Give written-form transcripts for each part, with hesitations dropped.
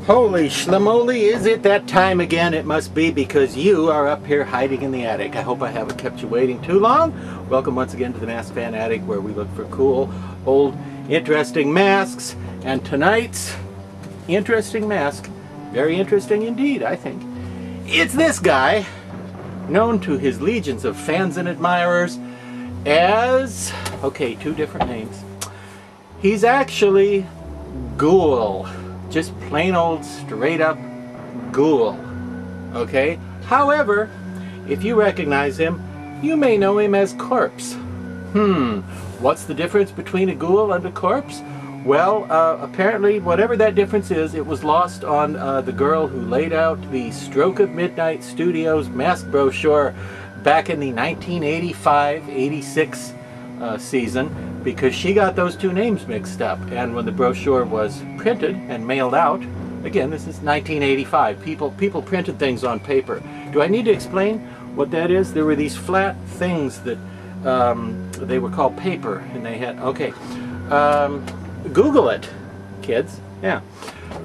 Holy schlemoly, is it that time again? It must be, because you are up here hiding in the attic. I hope I haven't kept you waiting too long. Welcome once again to the Mask Fan Attic, where we look for cool, old, interesting masks. And tonight's interesting mask, very interesting indeed, I think. It's this guy, known to his legions of fans and admirers as, okay, two different names. He's actually Ghoul. Just plain old straight up Ghoul. Okay? However, if you recognize him, you may know him as Corpse. What's the difference between a Ghoul and a Corpse? Well, apparently, whatever that difference is, it was lost on the girl who laid out the Stroke of Midnight Studios mask brochure back in the 1985-86 season, because she got those two names mixed up. And when the brochure was printed and mailed out, again, this is 1985, people printed things on paper. Do I need to explain what that is? There were these flat things that they were called paper, and they had, okay, Google it, kids. Yeah.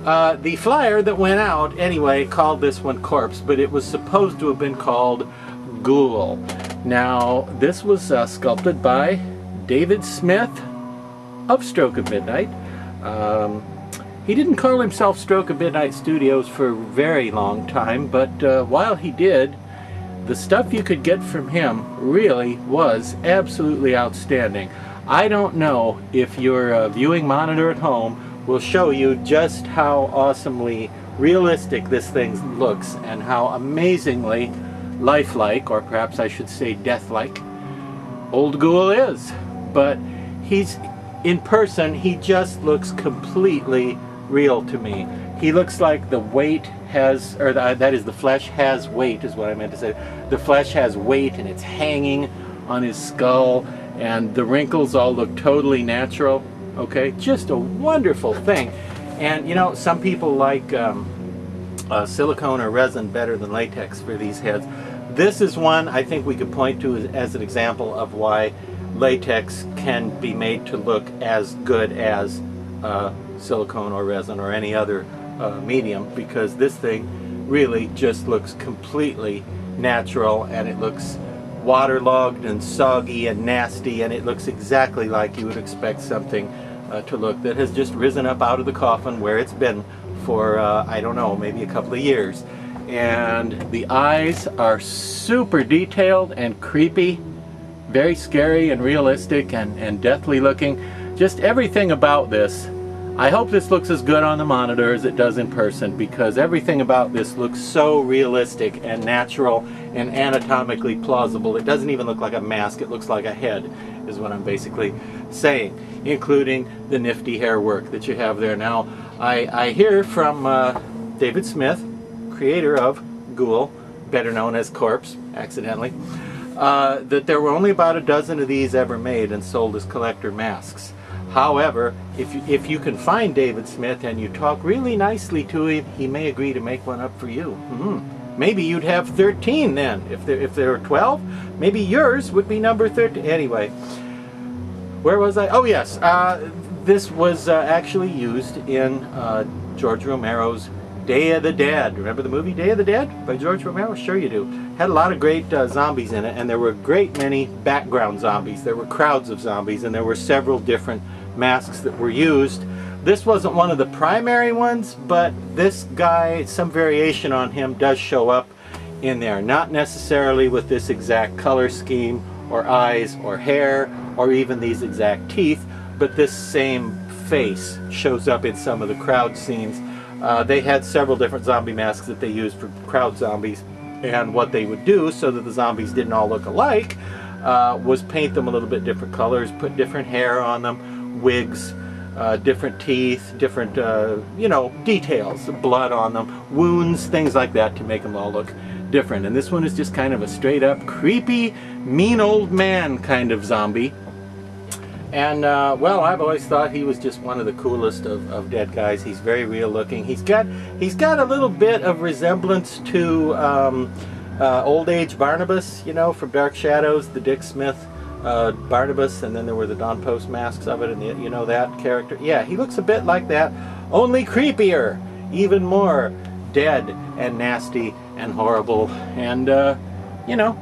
The flyer that went out, anyway, called this one Corpse, but it was supposed to have been called Ghoul. Now, this was sculpted by David Smith of Stroke of Midnight. He didn't call himself Stroke of Midnight Studios for a very long time, but while he did, the stuff you could get from him really was absolutely outstanding. I don't know if your viewing monitor at home will show you just how awesomely realistic this thing looks and how amazingly lifelike, or perhaps I should say deathlike, old Ghoul is. But he's, in person, he just looks completely real to me. He looks like the weight has, or that is, the flesh has weight, is what I meant to say. The flesh has weight and it's hanging on his skull, and the wrinkles all look totally natural. Okay, just a wonderful thing. And you know, some people like silicone or resin better than latex for these heads. This is one I think we could point to as an example of why latex can be made to look as good as silicone or resin or any other medium, because this thing really just looks completely natural, and it looks waterlogged and soggy and nasty, and it looks exactly like you would expect something to look that has just risen up out of the coffin where it's been for I don't know, maybe a couple of years. And the eyes are super detailed and creepy, very scary and realistic and deathly looking. Just everything about this. I hope this looks as good on the monitor as it does in person, because everything about this looks so realistic and natural and anatomically plausible. It doesn't even look like a mask, it looks like a head, is what I'm basically saying, including the nifty hair work that you have there. Now, I hear from David Smith, creator of Ghoul, better known as Corpse, accidentally, that there were only about a dozen of these ever made and sold as collector masks. However, if you can find David Smith and you talk really nicely to him, he may agree to make one up for you. Maybe you'd have 13 then. If there were 12, maybe yours would be number 13. Anyway, where was I? Oh yes, this was actually used in George Romero's Day of the Dead. Remember the movie Day of the Dead by George Romero? Sure you do. Had a lot of great zombies in it, and there were a great many background zombies. There were crowds of zombies, and there were several different masks that were used. This wasn't one of the primary ones, but this guy, some variation on him does show up in there. Not necessarily with this exact color scheme, or eyes, or hair, or even these exact teeth, but this same face shows up in some of the crowd scenes. They had several different zombie masks that they used for crowd zombies, and what they would do so that the zombies didn't all look alike was paint them a little bit different colors, put different hair on them, wigs, different teeth, different you know, details, blood on them, wounds, things like that, to make them all look different. And this one is just kind of a straight up creepy, mean old man kind of zombie. And well, I've always thought he was just one of the coolest of dead guys. He's very real looking. He's got a little bit of resemblance to Old Age Barnabas, you know, from Dark Shadows, the Dick Smith Barnabas, and then there were the Don Post masks of it, and you know that character. Yeah, he looks a bit like that, only creepier. even more dead and nasty and horrible, and you know,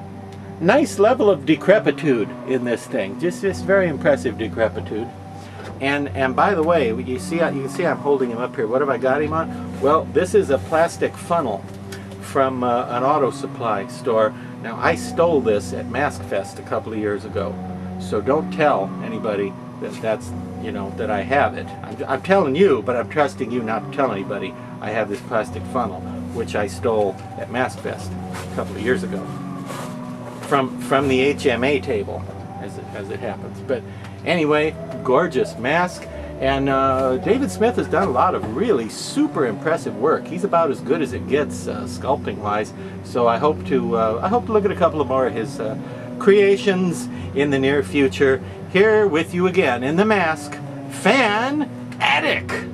nice level of decrepitude in this thing. Just this very impressive decrepitude. And by the way, you can see I'm holding him up here. What have I got him on? Well, this is a plastic funnel from an auto supply store. Now, I stole this at Mask Fest a couple of years ago, so don't tell anybody that's you know, that I have it. I'm telling you, but I'm trusting you not to tell anybody I have this plastic funnel, which I stole at Mask Fest a couple of years ago from the HMA table, as it happens. But anyway, gorgeous mask, and David Smith has done a lot of really super impressive work. He's about as good as it gets sculpting wise. So I hope to look at a couple of more of his creations in the near future. Here with you again in the mask, Fan Attic.